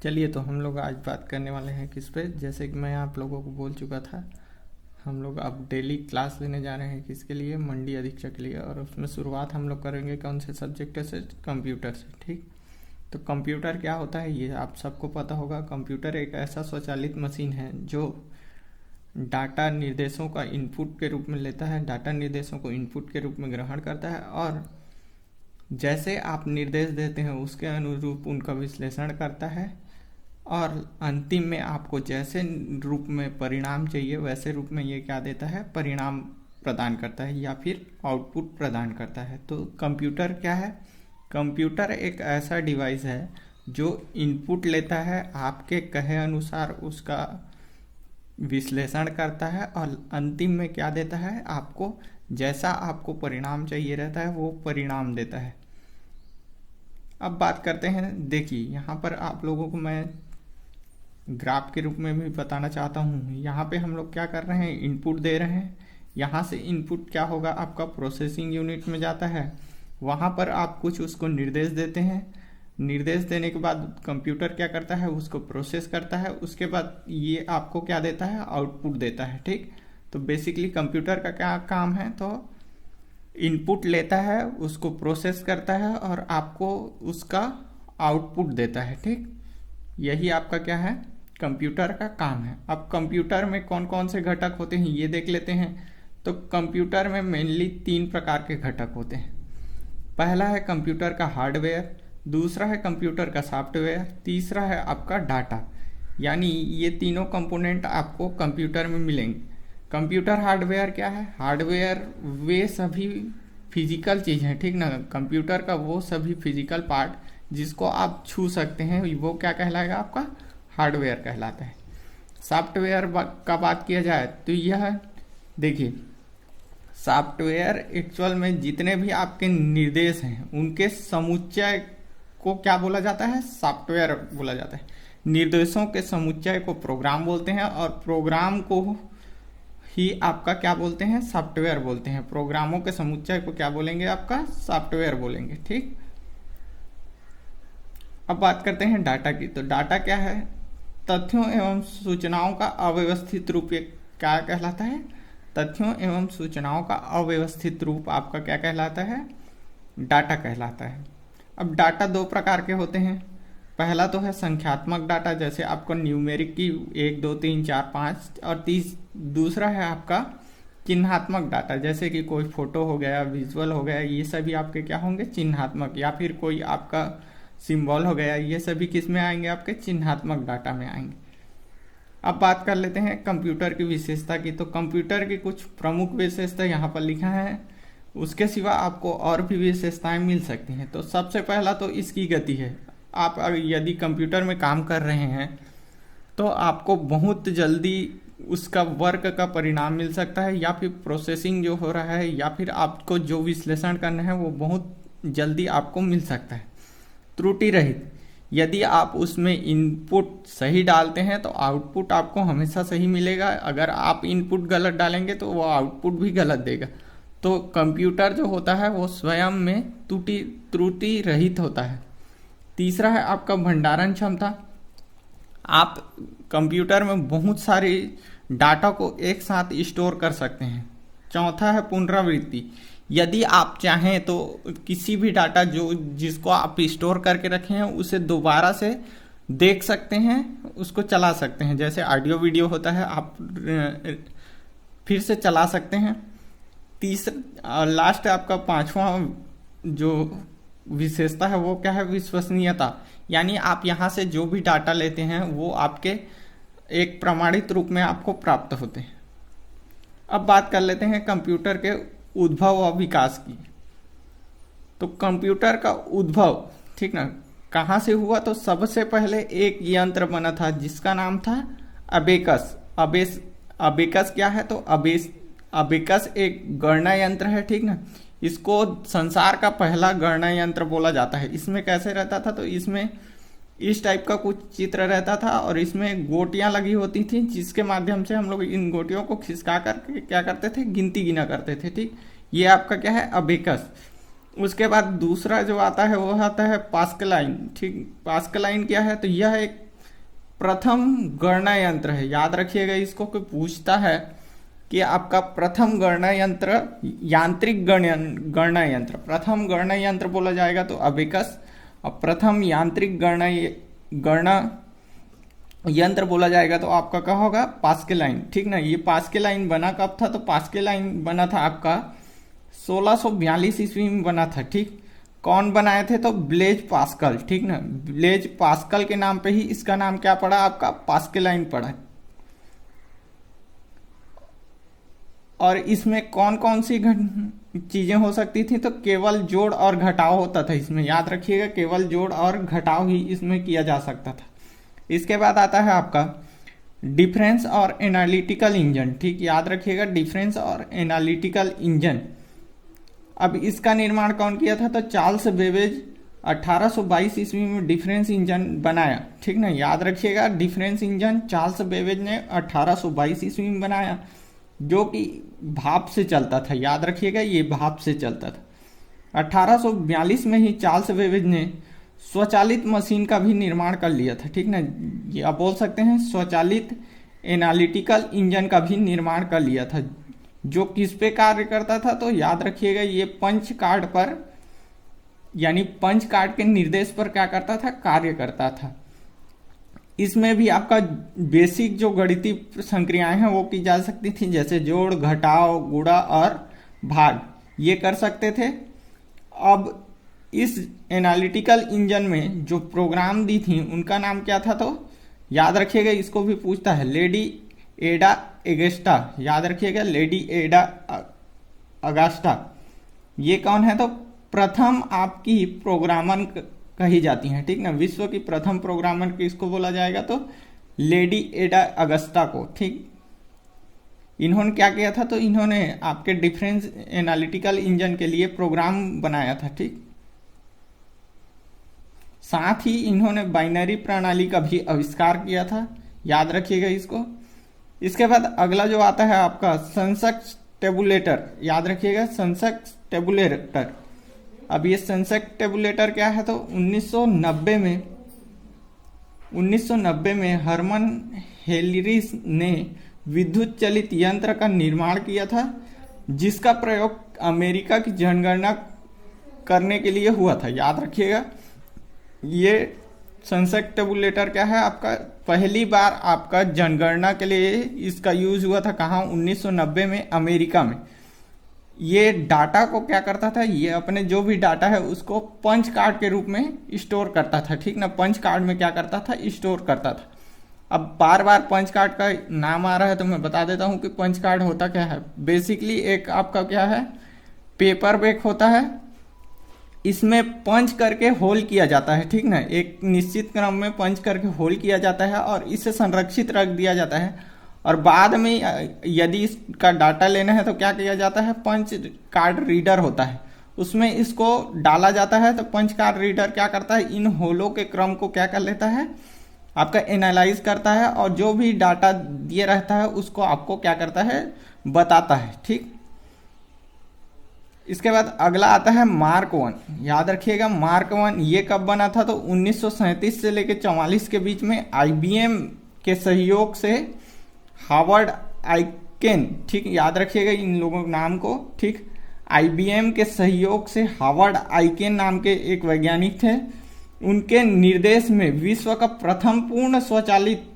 चलिए, तो हम लोग आज बात करने वाले हैं किस पे। जैसे कि मैं आप लोगों को बोल चुका था, हम लोग अब डेली क्लास लेने जा रहे हैं किसके लिए, मंडी अधीक्षक के लिए। और उसमें शुरुआत हम लोग करेंगे कौन से सब्जेक्ट से, कंप्यूटर से। ठीक, तो कंप्यूटर क्या होता है ये आप सबको पता होगा। कंप्यूटर एक ऐसा स्वचालित मशीन है जो डाटा निर्देशों का इनपुट के रूप में लेता है, डाटा निर्देशों को इनपुट के रूप में ग्रहण करता है और जैसे आप निर्देश देते हैं उसके अनुरूप उनका विश्लेषण करता है और अंतिम में आपको जैसे रूप में परिणाम चाहिए वैसे रूप में ये क्या देता है, परिणाम प्रदान करता है या फिर आउटपुट प्रदान करता है। तो कंप्यूटर क्या है? कंप्यूटर एक ऐसा डिवाइस है जो इनपुट लेता है, आपके कहे अनुसार उसका विश्लेषण करता है और अंतिम में क्या देता है, आपको जैसा आपको परिणाम चाहिए रहता है वो परिणाम देता है। अब बात करते हैं, देखिए यहाँ पर आप लोगों को मैं ग्राफ के रूप में भी बताना चाहता हूँ। यहाँ पे हम लोग क्या कर रहे हैं, इनपुट दे रहे हैं। यहाँ से इनपुट क्या होगा, आपका प्रोसेसिंग यूनिट में जाता है। वहाँ पर आप कुछ उसको निर्देश देते हैं। निर्देश देने के बाद कंप्यूटर क्या करता है, उसको प्रोसेस करता है। उसके बाद ये आपको क्या देता है, आउटपुट देता है। ठीक, तो बेसिकली कंप्यूटर का क्या काम है, तो इनपुट लेता है, उसको प्रोसेस करता है और आपको उसका आउटपुट देता है। ठीक, यही आपका क्या है, कंप्यूटर का काम है। अब कंप्यूटर में कौन कौन से घटक होते हैं ये देख लेते हैं। तो कंप्यूटर में मेनली 3 प्रकार के घटक होते हैं। पहला है कंप्यूटर का हार्डवेयर, दूसरा है कंप्यूटर का सॉफ्टवेयर, तीसरा है आपका डाटा। यानी ये तीनों कंपोनेंट आपको कंप्यूटर में मिलेंगे। कंप्यूटर हार्डवेयर क्या है, हार्डवेयर वे सभी फिजिकल चीज़ हैं, ठीक ना। कंप्यूटर का वो सभी फिजिकल पार्ट जिसको आप छू सकते हैं वो क्या कहलाएगा, आपका हार्डवेयर कहलाता है। सॉफ्टवेयर का बात किया जाए तो यह देखिए, सॉफ्टवेयर एक्चुअल में जितने भी आपके निर्देश हैं उनके समुच्चय को क्या बोला जाता है, सॉफ्टवेयर बोला जाता है। निर्देशों के समुच्चय को प्रोग्राम बोलते हैं और प्रोग्राम को ही आपका क्या बोलते हैं, सॉफ्टवेयर बोलते हैं। प्रोग्रामों के समुच्चय को क्या बोलेंगे, आपका सॉफ्टवेयर बोलेंगे। ठीक, अब बात करते हैं डाटा की। तो डाटा क्या है, तथ्यों एवं सूचनाओं का अव्यवस्थित रूप क्या कहलाता है, तथ्यों एवं सूचनाओं का अव्यवस्थित रूप आपका क्या कहलाता है, डाटा कहलाता है। अब डाटा 2 प्रकार के होते हैं। पहला तो है संख्यात्मक डाटा, जैसे आपको न्यूमेरिक की 1 2 3 4 5 और 30। दूसरा है आपका चिन्हात्मक डाटा, जैसे कि कोई फोटो हो गया, विजुअल हो गया, ये सभी आपके क्या होंगे, चिन्हात्मक। या फिर कोई आपका सिंबल हो गया, ये सभी किस में आएंगे, आपके चिन्हात्मक डाटा में आएंगे। अब बात कर लेते हैं कंप्यूटर की विशेषता की। तो कंप्यूटर की कुछ प्रमुख विशेषता यहाँ पर लिखा है, उसके सिवा आपको और भी विशेषताएं मिल सकती हैं। तो सबसे पहला तो इसकी गति है। आप यदि कंप्यूटर में काम कर रहे हैं तो आपको बहुत जल्दी उसका वर्क का परिणाम मिल सकता है, या फिर प्रोसेसिंग जो हो रहा है या फिर आपको जो विश्लेषण करना है वो बहुत जल्दी आपको मिल सकता है, त्रुटि रहित। यदि आप उसमें इनपुट सही डालते हैं तो आउटपुट आपको हमेशा सही मिलेगा। अगर आप इनपुट गलत डालेंगे तो वो आउटपुट भी गलत देगा। तो कंप्यूटर जो होता है वो स्वयं में त्रुटि रहित होता है। तीसरा है आपका भंडारण क्षमता। आप कंप्यूटर में बहुत सारी डाटा को एक साथ स्टोर कर सकते हैं। चौथा है पुनरावृत्ति। यदि आप चाहें तो किसी भी डाटा जिसको आप स्टोर करके रखे हैं उसे दोबारा से देख सकते हैं, उसको चला सकते हैं। जैसे ऑडियो वीडियो होता है, आप फिर से चला सकते हैं। तीसरा लास्ट आपका 5वां जो विशेषता है वो क्या है, विश्वसनीयता। यानी आप यहाँ से जो भी डाटा लेते हैं वो आपके एक प्रमाणित रूप में आपको प्राप्त होते हैं। अब बात कर लेते हैं कंप्यूटर के उद्भव और विकास की। तो कंप्यूटर का उद्भव, ठीक ना, कहाँ से हुआ, तो सबसे पहले एक यंत्र बना था जिसका नाम था अबेकस। अबेकस क्या है, तो अबेकस एक गणना यंत्र है, ठीक ना। इसको संसार का पहला गणना यंत्र बोला जाता है। इसमें कैसे रहता था, तो इसमें इस टाइप का कुछ चित्र रहता था और इसमें गोटियां लगी होती थी, जिसके माध्यम से हम लोग इन गोटियों को खिसका करके क्या करते थे, गिनती गिना करते थे। ठीक, ये आपका क्या है, अबेकस। उसके बाद दूसरा जो आता है वो आता है पास्कलाइन। ठीक, पास्कलाइन क्या है, तो यह एक प्रथम गणना यंत्र है। याद रखिएगा, इसको कोई पूछता है कि आपका प्रथम गणना यंत्र, यांत्रिक गणना यंत्र, प्रथम गणना यंत्र बोला जाएगा तो अबेकस, और प्रथम यांत्रिक गणना यंत्र बोला जाएगा तो आपका क्या होगा, पास्केलाइन। ठीक ना। ये पास्केलाइन बना कब था, तो पास्केलाइन बना था आपका 1642 ईस्वी में बना था। ठीक, कौन बनाए थे, तो ब्लेज पास्कल। ठीक ना, ब्लेज पास्कल के नाम पे ही इसका नाम क्या पड़ा, आपका पास्केलाइन पड़ा। और इसमें कौन कौन सी चीजें हो सकती थी, तो केवल जोड़ और घटाव होता था इसमें। याद रखिएगा, केवल जोड़ और घटाव ही इसमें किया जा सकता था। इसके बाद आता है आपका डिफरेंस और एनालिटिकल इंजन। ठीक, याद रखिएगा, डिफरेंस और एनालिटिकल इंजन। अब इसका निर्माण कौन किया था, तो चार्ल्स बेबेज 1822 ईस्वी में डिफरेंस इंजन बनाया। ठीक ना, याद रखिएगा, डिफरेंस इंजन चार्ल्स बेबेज ने 1822 ईस्वी में बनाया, जो कि भाप से चलता था। याद रखिएगा, ये भाप से चलता था। 1842 में ही चार्ल्स बेबेज ने स्वचालित मशीन का भी निर्माण कर लिया था। ठीक ना, ये आप बोल सकते हैं स्वचालित एनालिटिकल इंजन का भी निर्माण कर लिया था, जो किस पे कार्य करता था, तो याद रखिएगा, ये पंच कार्ड पर, यानी पंच कार्ड के निर्देश पर क्या करता था, कार्य करता था। इसमें भी आपका बेसिक जो गणितीय संक्रियाएं हैं वो की जा सकती थी, जैसे जोड़, घटाव, गुणा और भाग, ये कर सकते थे। अब इस एनालिटिकल इंजन में जो प्रोग्राम दी थी उनका नाम क्या था, तो याद रखिएगा, इसको भी पूछता है, लेडी एडा अगस्टा। याद रखिएगा, लेडी एडा अगस्टा ये कौन है, तो प्रथम आपकी प्रोग्रामर कही जाती हैं। ठीक ना, विश्व की प्रथम प्रोग्रामर किसको बोला जाएगा, तो लेडी एडा अगस्टा को। ठीक, इन्होंने क्या किया था, तो इन्होंने आपके डिफरेंस एनालिटिकल इंजन के लिए प्रोग्राम बनाया था। ठीक, साथ ही इन्होंने बाइनरी प्रणाली का भी आविष्कार किया था। याद रखिएगा इसको। इसके बाद अगला जो आता है आपका सेंसक्स टेबुलेटर। याद रखिएगा, सेंसक्स टेबुलेटर। अब ये सेंसक्स टेबुलेटर क्या है, तो 1990 में हरमन हेलिरिस ने विद्युत चलित यंत्र का निर्माण किया था, जिसका प्रयोग अमेरिका की जनगणना करने के लिए हुआ था। याद रखिएगा, ये सेंसक्स टेबुलेटर क्या है, आपका पहली बार आपका जनगणना के लिए इसका यूज हुआ था। कहाँ, 1990 में अमेरिका में। ये डाटा को क्या करता था, ये अपने जो भी डाटा है उसको पंच कार्ड के रूप में स्टोर करता था। ठीक ना, पंच कार्ड में क्या करता था, स्टोर करता था। अब बार बार पंच कार्ड का नाम आ रहा है तो मैं बता देता हूं कि पंच कार्ड होता क्या है। बेसिकली एक आपका क्या है, पेपर बैग होता है, इसमें पंच करके होल किया जाता है। ठीक ना, एक निश्चित क्रम में पंच करके होल किया जाता है और इसे संरक्षित रख दिया जाता है। और बाद में यदि इसका डाटा लेना है तो क्या किया जाता है, पंच कार्ड रीडर होता है, उसमें इसको डाला जाता है। तो पंच कार्ड रीडर क्या करता है, इन होलों के क्रम को क्या कर लेता है, आपका एनालाइज करता है, और जो भी डाटा दिए रहता है उसको आपको क्या करता है, बताता है। ठीक, इसके बाद अगला आता है मार्क 1। याद रखिएगा, मार्क 1 ये कब बना था, तो 1937 से लेकर 44 के बीच में IBM के सहयोग से हार्वर्ड आइकेन। ठीक, याद रखिएगा इन लोगों के नाम को। ठीक, IBM के सहयोग से हार्वर्ड आइकेन नाम के एक वैज्ञानिक थे, उनके निर्देश में विश्व का प्रथम पूर्ण स्वचालित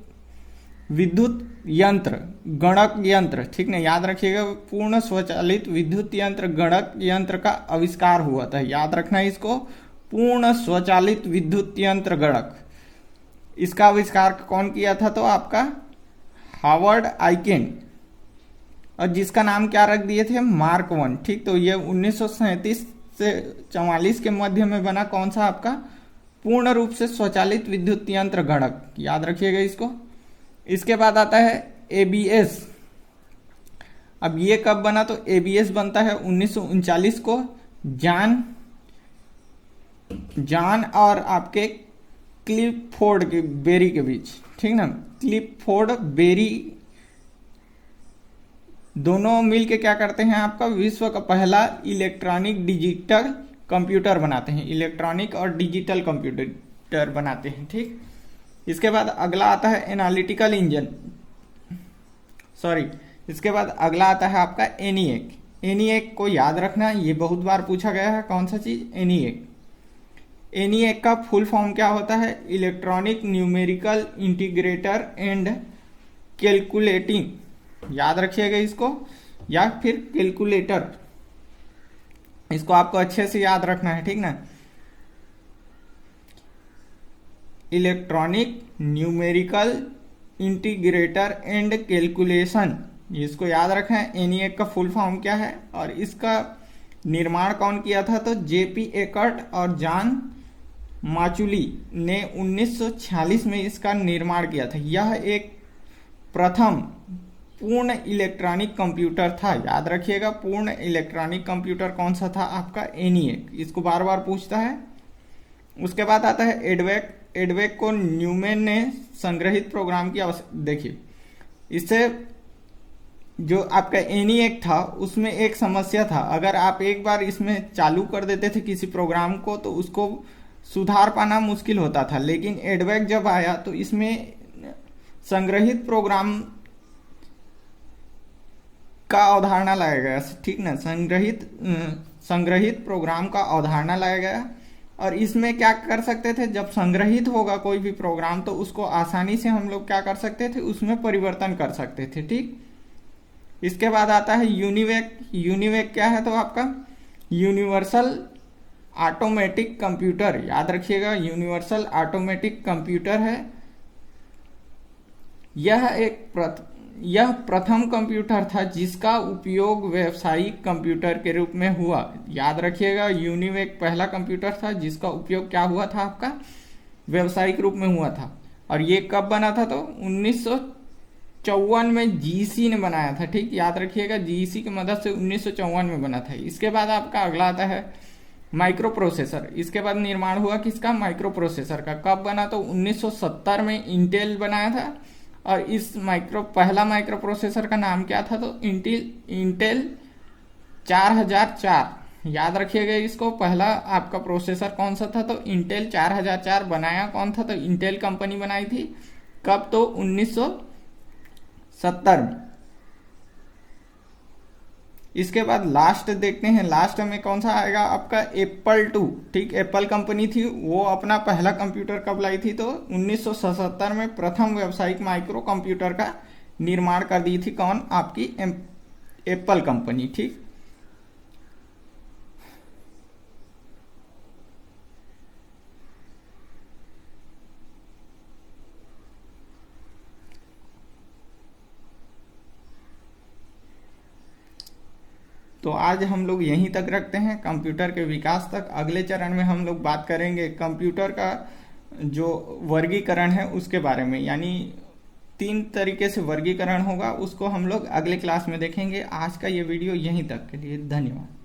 विद्युत यंत्र, गणक यंत्र, ठीक ना, याद रखिएगा, पूर्ण स्वचालित विद्युत यंत्र, गणक यंत्र का आविष्कार हुआ था। याद रखना है इसको, पूर्ण स्वचालित विद्युत यंत्र गणक। इसका आविष्कार कौन किया था, तो आपका हार्वर्ड आइकेन, और जिसका नाम क्या रख दिए थे, मार्क 1। ठीक, तो ये 1937 से 44 के मध्य में बना कौन सा, आपका पूर्ण रूप से स्वचालित विद्युत यंत्र गणक। याद रखिएगा इसको। इसके बाद आता है ABS। अब ये कब बना, तो ABS बनता है 1939 को, जॉन और आपके क्लिफोर्ड के बेरी के बीच। ठीक ना, क्लिफोर्ड बेरी दोनों मिलके क्या करते हैं, आपका विश्व का पहला इलेक्ट्रॉनिक डिजिटल कंप्यूटर बनाते हैं, इलेक्ट्रॉनिक और डिजिटल कंप्यूटर बनाते हैं। ठीक, इसके बाद अगला आता है एनालिटिकल इंजन, इसके बाद अगला आता है आपका एनीएक। एनीएक को याद रखना, ये बहुत बार पूछा गया है, कौन सा चीज, एनीएक। एनीएक का फुल फॉर्म क्या होता है, electronic numerical integrator and calculating, याद रखिएगा इसको, या फिर कैलकुलेटर, इसको आपको अच्छे से याद रखना है, ठीक ना। Electronic numerical integrator and calculation, इसको याद रखें। एनीएक का फुल फॉर्म क्या है और इसका निर्माण कौन किया था, तो जेपी एकर्ट और जॉन माचुली ने 1946 में इसका निर्माण किया था। यह एक प्रथम पूर्ण इलेक्ट्रॉनिक कंप्यूटर था, याद रखिएगा। पूर्ण इलेक्ट्रॉनिक कंप्यूटर कौन सा था आपका, एनीएक, इसको बार बार पूछता है। उसके बाद आता है एडवेक। एडवेक को न्यूमैन ने संग्रहित प्रोग्राम की देखिए, इससे जो आपका एनीएक था उसमें एक समस्या था, अगर आप एक बार इसमें चालू कर देते थे किसी प्रोग्राम को तो उसको सुधार पाना मुश्किल होता था, लेकिन एडवेक जब आया तो इसमें संग्रहित प्रोग्राम का अवधारणा लाया गया, ठीक ना, संग्रहित प्रोग्राम का अवधारणा लाया गया। और इसमें क्या कर सकते थे, जब संग्रहित होगा कोई भी प्रोग्राम तो उसको आसानी से हम लोग क्या कर सकते थे, उसमें परिवर्तन कर सकते थे, ठीक। इसके बाद आता है यूनिवेक। यूनिवेक क्या है, तो आपका यूनिवर्सल ऑटोमेटिक कंप्यूटर, याद रखिएगा, यूनिवर्सल ऑटोमेटिक कंप्यूटर है। यह प्रथम कंप्यूटर था जिसका उपयोग व्यावसायिक कंप्यूटर के रूप में हुआ, याद रखिएगा। यूनिवेक पहला कंप्यूटर था जिसका उपयोग क्या हुआ था आपका, व्यावसायिक रूप में हुआ था। और ये कब बना था, तो 1954 में जीसी ने बनाया था, ठीक, याद रखिएगा, जीसी की मदद से 1954 में बना था। इसके बाद आपका अगला आता है माइक्रो प्रोसेसर। इसके बाद निर्माण हुआ किसका, माइक्रो प्रोसेसर का। कब बना, तो 1970 में इंटेल बनाया था। और इस पहला माइक्रो प्रोसेसर का नाम क्या था, तो इंटेल 4004, याद रखिएगा इसको। पहला आपका प्रोसेसर कौन सा था, तो इंटेल 4004 बनाया कौन था, तो इंटेल कंपनी बनाई थी। कब, तो 1970 में। इसके बाद लास्ट देखते हैं, लास्ट में कौन सा आएगा आपका, एप्पल 2, ठीक। एप्पल कंपनी थी, वो अपना पहला कंप्यूटर कब लाई थी, तो 1977 में प्रथम व्यावसायिक माइक्रो कंप्यूटर का निर्माण कर दी थी, कौन, आपकी एप्पल कंपनी, ठीक। तो आज हम लोग यहीं तक रखते हैं, कंप्यूटर के विकास तक। अगले चरण में हम लोग बात करेंगे कंप्यूटर का जो वर्गीकरण है उसके बारे में, यानी 3 तरीके से वर्गीकरण होगा, उसको हम लोग अगले क्लास में देखेंगे। आज का ये वीडियो यहीं तक के लिए धन्यवाद।